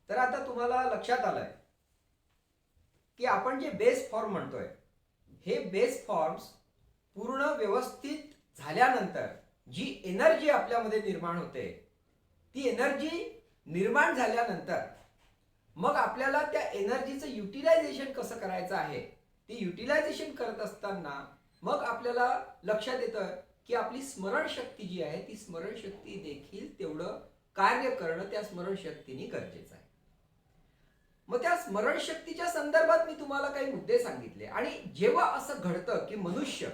तर आता तुम्हाला लक्षात आलंय की आपण जे बेस फॉर्म म्हणतोय हे बेस फॉर्म्स पूर्ण व्यवस्थित झाल्यानंतर जी एनर्जी आपल्यामध्ये निर्माण होते ती एनर्जी निर्माण झाल्यानंतर मग आपल्याला त्या एनर्जीचं युटिलायझेशन कसं करायचं आहे ते युटिलायझेशन करत असताना मग आपल्याला लक्षात येतं की आपली स्मरणशक्ती जी आहे ती स्मरणशक्ती देखील तेवढं कार्य करणं त्या स्मरणशक्तीने गरजेचं आहे. मग त्या स्मरणशक्तीच्या संदर्भात मी तुम्हाला काही मुद्दे सांगितले आणि जेव्हा असं घडतं की मनुष्य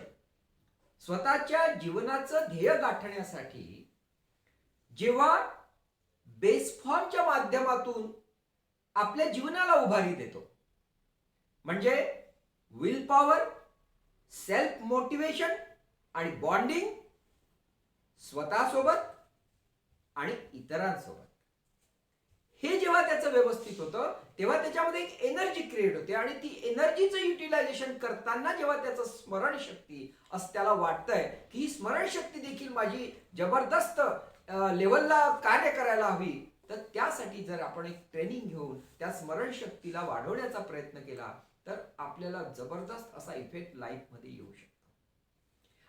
स्वतःच्या जीवनाचं ध्येय गाठण्यासाठी जेव्हा बेस फॉर्मच्या माध्यमातून आपल्या जीवनाला उभारी देतो म्हणजे विल पॉवर, सेल्फ मोटिवेशन आणि बॉन्डिंग स्वतःसोबत आणि इतरांसोबत, हे जेव्हा त्याचं व्यवस्थित होतं तेव्हा त्याच्यामध्ये एक एनर्जी क्रिएट होते आणि ती एनर्जीचं युटिलायझेशन करताना जेव्हा त्याचं स्मरणशक्ती असं त्याला वाटतंय की ही स्मरणशक्ती देखील माझी जबरदस्त लेवलला कार्य करायला हवी, तर त्यासाठी जर आपण एक ट्रेनिंग घेऊन त्या स्मरणशक्तीला वाढवण्याचा प्रयत्न केला तर आपल्याला जबरदस्त असा इफेक्ट लाईफमध्ये येऊ शकतो.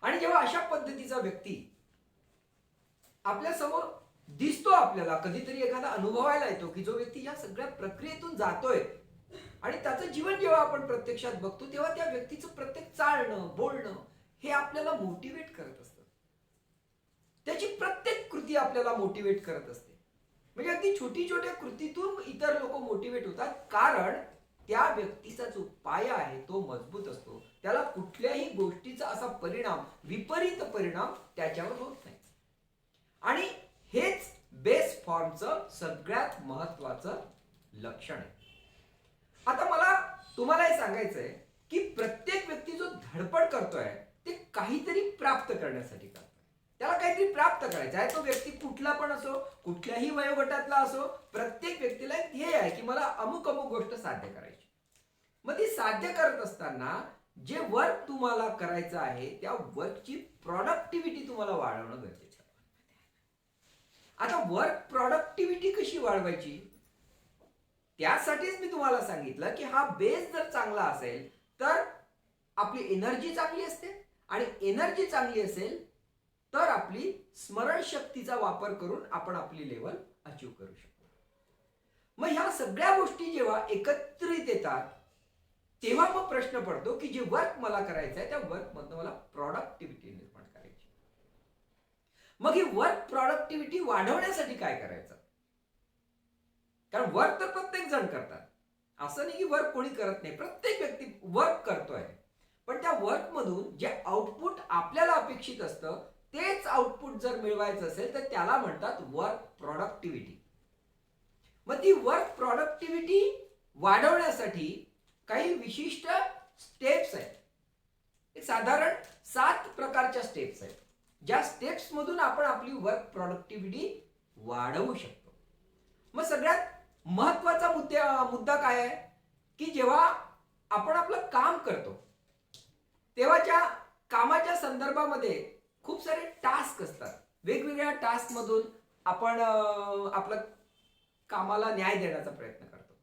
आणि जेव्हा अशा पद्धतीचा व्यक्ती आपल्या समोर दिसतो, आपल्याला कधीतरी एखादा अनुभवायला येतो की जो व्यक्ती या सगळ्या प्रक्रियेतून जातोय आणि त्याचं जीवन जेव्हा आपण प्रत्यक्षात बघतो तेव्हा त्या व्यक्तीचं प्रत्येक चालणं बोलणं हे आपल्याला मोटिवेट करत असतं. त्याची प्रत्येक कृती आपल्याला मोटिवेट करत असते. म्हणजे अगदी छोटी छोट्या कृतीतून इतर लोक मोटिवेट होतात कारण त्या व्यक्तीचा जो पाया आहे तो मजबूत असतो. त्याला कुठल्याही गोष्टीचा असा परिणाम, विपरीत परिणाम त्याच्यावर होत नाही. आणि हेच बेस फॉर्मचं सगळ्यात महत्वाचं लक्षण आहे. आता मला तुम्हाला हे सांगायचंय की प्रत्येक व्यक्ती जो धडपड करतोय ते काहीतरी प्राप्त करण्यासाठी करतोय. त्याला काहीतरी प्राप्त करायचं आहे. तो व्यक्ती कुठला पण असो, कुठल्याही वयोगटातला असो, प्रत्येक व्यक्तीला एक ध्येय आहे की मला अमुक अमुक गोष्ट साध्य करायची. मग ती साध्य करत असताना जे वर्क तुम्हाला करायचं आहे त्या वर्कची प्रोडक्टिव्हिटी तुम्हाला वाढवणं गरजेचं आहे. आता वर्क प्रोडक्टिव्हिटी कशी वाढवायची त्यासाठीच मी तुम्हाला सांगितलं की हा बेस जर चांगला असेल तर आपली एनर्जी चांगली असते आणि एनर्जी चांगली असेल तर आपली स्मरणशक्तीचा वापर करून आपण आपली लेवल अचीव करू शकतो. मग ह्या सगळ्या गोष्टी जेव्हा एकत्रित येतात तेव्हा मग प्रश्न पडतो की जे वर्क मला करायचं आहे त्या वर्क मधनं मला प्रोडक्टिव्हिटी निर्माण करायची. मग ही वर्क प्रोडक्टिव्हिटी वाढवण्यासाठी काय करायचं? कारण वर्क तर प्रत्येक जण करतात, असं नाही की वर्क कोणी करत नाही. प्रत्येक व्यक्ती वर्क करतोय, पण त्या वर्क मधून जे आउटपुट आपल्याला अपेक्षित असतं तेच आउटपुट जर मिळवायचं असेल तर त्याला म्हणतात वर्क प्रोडक्टिव्हिटी. मग ती वर्क प्रोडक्टिव्हिटी वाढवण्यासाठी काही विशिष्ट स्टेप्स आहेत. एक साधारण 7 प्रकारच्या स्टेप्स आहेत ज्या स्टेप्स मधून आपण आपली वर्क प्रोडक्टिव्हिटी वाढवू शकतो. मग सगळ्यात महत्वाचा मुद्दा काय आहे की जेव्हा आपण आपलं काम करतो तेव्हाच्या कामाच्या संदर्भामध्ये खूप सारे टास्क असतात. वेगवेगळ्या टास्क मधून आपण आपलं कामाला न्याय देण्याचा प्रयत्न करतो.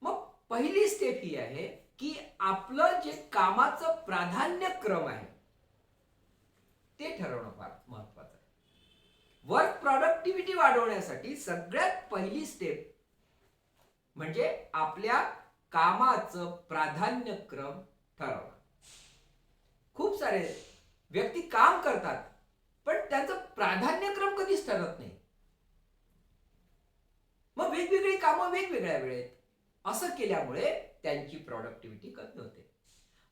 मग पहिली स्टेप ही आहे की आपलं जे कामाचं प्राधान्यक्रम आहे ते ठरवणं फार महत्वाचं आहे. वर्क प्रोडक्टिव्हिटी वाढवण्यासाठी सगळ्यात पहिली स्टेप म्हणजे आपल्या कामाचं प्राधान्यक्रम ठरवणं. खूप सारे व्यक्ती काम करतात पण त्यांचं प्राधान्यक्रम कधीच ठरत नाही. मग वेगवेगळी कामं वेगवेगळ्या वेळेत असं केल्यामुळे त्यांची प्रोडक्टिव्हिटी कमी होते.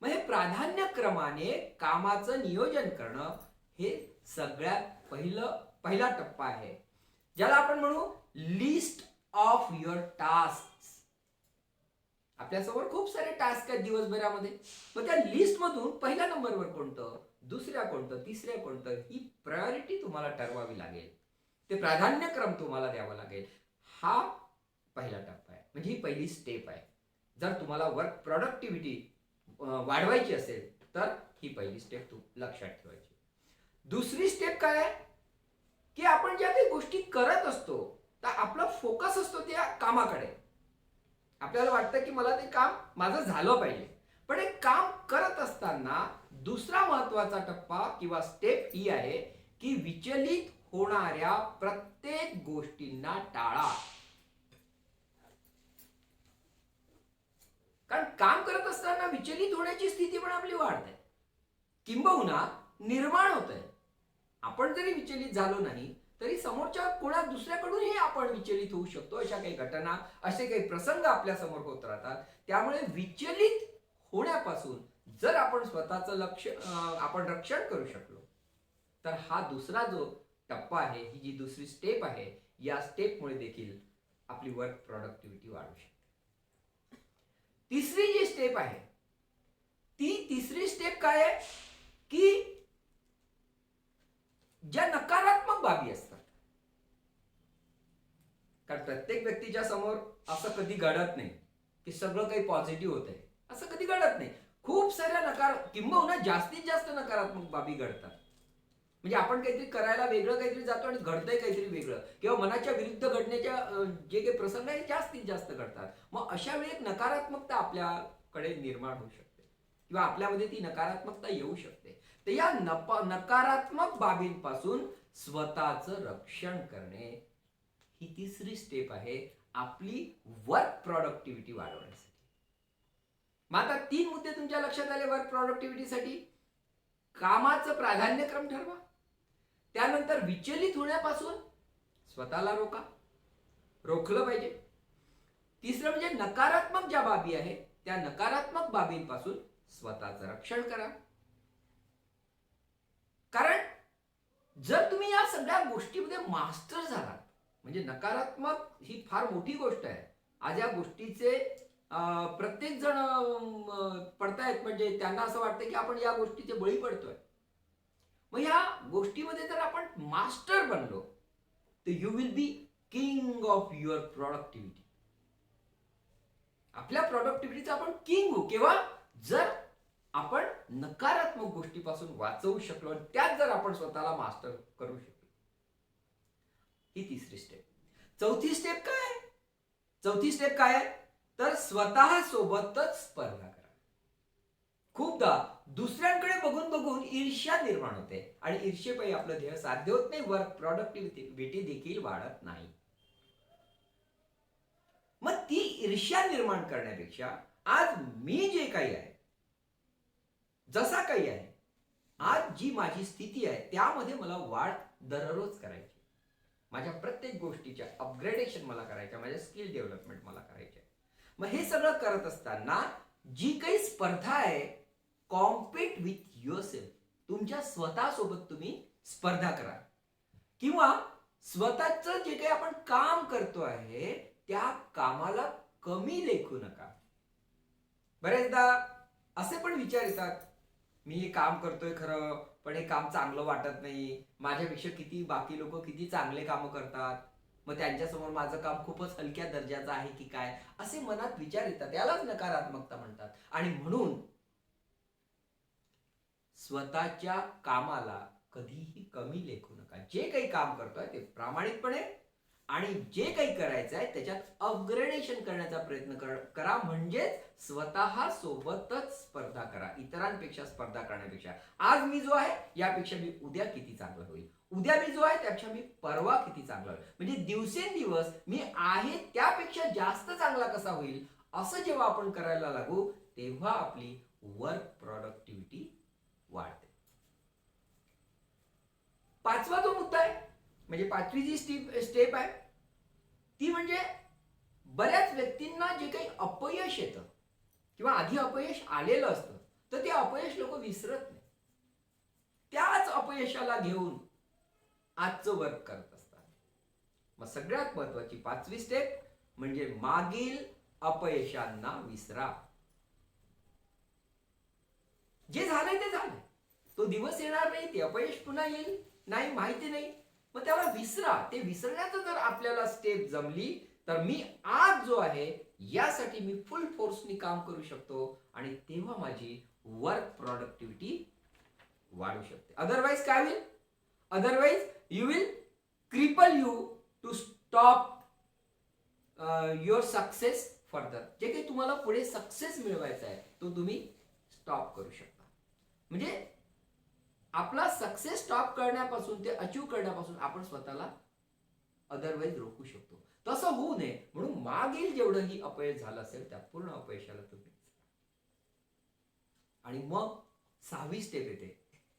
मग हे प्राधान्यक्रमाने कामाचं नियोजन करणं हे सगळ्यात पहिला टप्पा आहे ज्याला आपण म्हणू लिस्ट ऑफ युअर टास्क. आपल्यासमोर खूप सारे टास्क आहेत दिवसभरामध्ये. मग त्या लिस्ट मधून पहिल्या नंबरवर कोणतं, दुसऱ्या कोणतं, तिसऱ्या कोणतं, ही प्रायोरिटी तुम्हाला ठरवावी लागेल. ते प्राधान्यक्रम तुम्हाला द्यावा लागेल. हा पहिला टप्पा आहे, म्हणजे ही पहिली स्टेप आहे. जर तुम्हाला वर्क प्रोडक्टिव्हिटी वाढवायची असेल तर ही पहिली स्टेप लक्षात ठेवायची. दुसरी स्टेप काय आहे की आपण ज्या काही गोष्टी करत असतो तर आपला फोकस असतो त्या कामाकडे. आपल्याला वाटतं की मला ते काम माझं झालं पाहिजे. पण हे काम करत असताना दुसरा महत्वाचा टप्पा किंवा स्टेप ही आहे की विचलित होणाऱ्या प्रत्येक गोष्टींना टाळा. कारण काम करत असताना विचलित होण्याची स्थिती पण आपली वाढते, किंबहुना निर्माण होत आहे. आपण जरी विचलित झालो नाही तरी समोरच्या कोणा दुसऱ्याकडूनही आपण विचलित होऊ शकतो. अशा काही घटना, असे काही प्रसंग आपल्या समोर होत राहतात. त्यामुळे विचलित होण्यापासून जर आपण स्वतःचं लक्ष आपण रक्षण करू शकलो तर हा दुसरा जो टप्पा आहे, ही जी दुसरी स्टेप आहे, या स्टेपमुळे देखील आपली वर्क प्रोडक्टिव्हिटी वाढू शकते. तिसरी जी स्टेप आहे, ती तिसरी स्टेप काय आहे की ज्या नकारात्मक बाबी असतात, कारण प्रत्येक व्यक्तीच्या समोर असं कधी घडत नाही की सगळं काही पॉझिटिव्ह होत आहे, असं कधी घडत नाही. खूप साऱ्या किंबहुना जास्तीत जास्त नकारात्मक बाबी घडतात. म्हणजे आपण काहीतरी करायला वेगळं काहीतरी जातो आणि घडतंय काहीतरी वेगळं, किंवा मनाच्या विरुद्ध घडण्याच्या जे काही प्रसंग आहेत जास्तीत जास्त घडतात. मग अशा वेळी एक नकारात्मकता आपल्याकडे निर्माण होऊ शकते किंवा आपल्यामध्ये ती नकारात्मकता येऊ शकते. तर या नकारात्मक बाबींपासून स्वतःचं रक्षण करणे ही तिसरी स्टेप आहे आपली वर्क प्रोडक्टिव्हिटी वाढवण्यासाठी. मग आता 3 मुद्दे तुमच्या लक्षात आले वर्क प्रोडक्टिव्हिटीसाठी. कामाचं प्राधान्यक्रम ठरवा, त्यानंतर विचलित होण्यापासून स्वतःला रोखलं पाहिजे. तिसरं म्हणजे नकारात्मक ज्या बाबी आहेत त्या नकारात्मक बाबींपासून स्वतःचं रक्षण करा. कारण जर तुम्ही या सगळ्या गोष्टीमध्ये मास्टर झालात, म्हणजे नकारात्मक ही फार मोठी गोष्ट आहे. आज या गोष्टीचे प्रत्येक जण पडतायत, म्हणजे त्यांना असं वाटतं की आपण या गोष्टीचे बळी पडतोय. मग या गोष्टीमध्ये जर आपण मास्टर बनलो तर you will be king of your productivity. आपल्या प्रोडक्टिव्हिटीचा आपण किंग होऊ केव्हा, जर आपण नकारात्मक गोष्टीपासून वाचवू शकलो आणि त्यात जर आपण स्वतःला मास्टर करू शकलो. ही तिसरी स्टेप. चौथी स्टेप काय आहे तर स्वतः सोबतच स्पर्धा करा. खूपदा दुसऱ्यांकडे बघून ईर्ष्या निर्माण होते आणि ईर्ष्येपायी आपलं ध्येय साध्य होत नाही, वर्क प्रोडक्टिव्हिटी देखील वाढत नाही. मग ती ईर्ष्या निर्माण करण्यापेक्षा आज मी जे काही आहे, जसा काही आहे, आज जी माझी स्थिती आहे त्यामध्ये मला वाढ दररोज करायची. माझ्या प्रत्येक गोष्टीच्या अपग्रेडेशन मला करायच्या, माझ्या स्किल डेव्हलपमेंट मला करायच्या. मग हे सगळं करत असताना जी काही स्पर्धा आहे, कॉम्पीट विथ युअरसेल्फ. तुमच्या स्वतःसोबत तुम्ही स्पर्धा करा, किंवा स्वतःचं जे काही आपण काम करतो आहे त्या कामाला कमी लेखू नका. बरेचदा असे पण विचार येतात, मी हे काम करतोय खरं, पण हे काम चांगलं वाटत नाही, माझ्यापेक्षा किती बाकी लोक किती चांगले कामं करतात, मग त्यांच्यासमोर माझं काम खूपच हलक्या दर्जाचं आहे की काय, असे मनात विचार येतात. यालाच नकारात्मकता म्हणतात. आणि म्हणून स्वतःच्या कामाला कधीही कमी लेखू नका. जे काही काम करतोय ते प्रामाणिकपणे आणि जे काही करायचं आहे त्याच्यात अपग्रेडेशन करण्याचा प्रयत्न करा. म्हणजेच स्वतः सोबतच स्पर्धा करा, इतरांपेक्षा स्पर्धा करण्यापेक्षा. आज मी जो आहे यापेक्षा मी उद्या किती चांगला होईल, उद्या मी जो आहे त्यापेक्षा मी परवा किती चांगला होईल, म्हणजे दिवसेंदिवस मी आहे त्यापेक्षा जास्त चांगला कसा होईल, असं जेव्हा आपण करायला लागू तेव्हा आपली वर्क प्रोडक्टिव्हिटी वाढते. पाचवा जो मुद्दा आहे, म्हणजे पाचवी जी स्टेप आहे ती म्हणजे बऱ्याच व्यक्तींना जे काही अपयश येतं किंवा आधी अपयश आलेलं असतं तर ते अपयश लोक विसरत नाही. त्याच अपयशाला घेऊन आजचं वर्क करत असतात. मग सगळ्यात महत्वाची पाचवी स्टेप म्हणजे मागील अपयशांना विसरा. जे झालंय ते झालंय, तो दिवस येणार नाही, ते अपयश पुन्हा येईल नाही माहिती नाही, मग त्याला विसरा. ते विसरण्याचं जर आपल्याला स्टेप जमली तर मी आज जो आहे यासाठी मी फुल फोर्सनी काम करू शकतो आणि तेव्हा माझी वर्क प्रोडक्टिव्हिटी वाढू शकते. अदरवाईज काय होईल, otherwise you will cripple you to stop your success further. जे काही तुम्हाला पुढे सक्सेस मिळवायचा आहे तो तुम्ही स्टॉप करू शकता. म्हणजे आपला सक्सेस स्टॉप करण्यापासून ते अचीव करण्यापासून आपण स्वतःला अदरवाईज रोखू शकतो. तसं होऊ नये म्हणून मागील जेवढंही अपयश झालं असेल त्या पूर्ण अपयशाला तुम्ही. आणि मग 6वी स्टेप येते,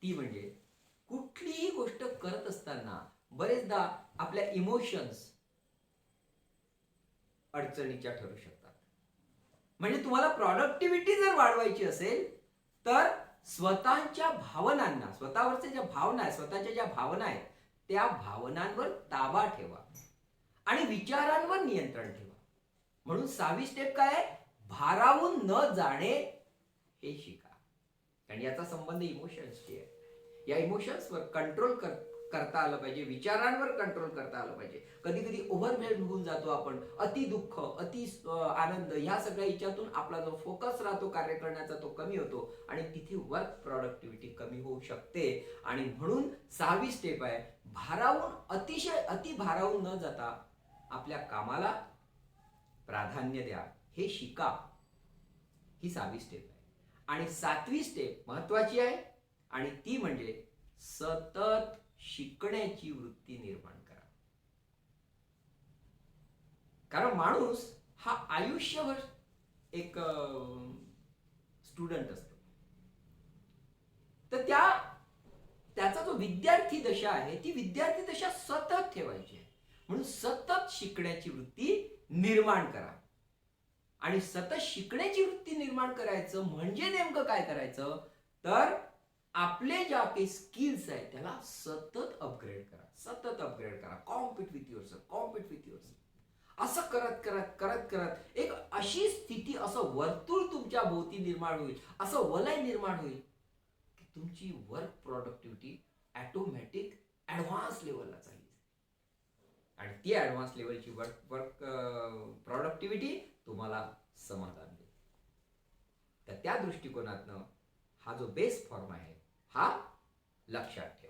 ती म्हणजे कुठलीही गोष्ट करत असताना बरेचदा आपल्या इमोशन्स अडचणीच्या ठरू शकतात. म्हणजे तुम्हाला प्रॉडक्टिव्हिटी जर वाढवायची असेल तर स्वतःच्या भावनांना, स्वतःवरच्या ज्या भावना आहेत, स्वतःच्या ज्या भावना आहेत त्या भावनांवर ताबा ठेवा आणि विचारांवर नियंत्रण ठेवा. म्हणून 6वी स्टेप काय आहे? भारावून न जाणे हे शिका. आणि याचा संबंध इमोशन्सशी आहे. या इमोशन्सवर कंट्रोल करता आलं पाहिजे, विचारांवर कंट्रोल करता आलं पाहिजे. कधी कधी ओव्हरवेल्म होऊन जातो आपण. अति दुःख, अति आनंद, ह्या सगळ्या याच्यातून आपला जो फोकस राहतो कार्य करण्याचा तो कमी होतो आणि तिथे वर्क प्रोडक्टिव्हिटी कमी होऊ शकते. आणि म्हणून 6वी स्टेप आहे, भारावून, अतिशय अति भारावून न जाता आपल्या कामाला प्राधान्य द्या, हे शिका. ही 6वी स्टेप आहे. आणि 7वी स्टेप महत्वाची आहे आणि ती म्हणजे सतत शिकण्याची वृत्ती निर्माण करा. कारण माणूस हा आयुष्यभर एक स्टुडंट असतो. तर त्याचा जो विद्यार्थी दशा आहे ती विद्यार्थी दशा सतत ठेवायची आहे. म्हणून सतत शिकण्याची वृत्ती निर्माण करा. आणि सतत शिकण्याची वृत्ती निर्माण करायचं म्हणजे नेमकं काय करायचं तर आपले ज्या काही स्किल्स आहेत त्याला सतत अपग्रेड करा, सतत अपग्रेड करा. Compete with yourself, compete with yourself. असं करत करत करत करत एक अशी स्थिती, असं वर्तुळ तुमच्या भोवती निर्माण होईल, असं वलय निर्माण होईल की तुमची वर्क प्रोडक्टिव्हिटी ऑटोमॅटिक ऍडव्हान्स लेवलला जाईल. आणि ती ऍडव्हान्स लेवलची वर्क प्रोडक्टिव्हिटी तुम्हाला समाधान देईल. तर त्या दृष्टिकोनातनं हा जो बेस फॉर्म आहे हा लक्षात ठेवा.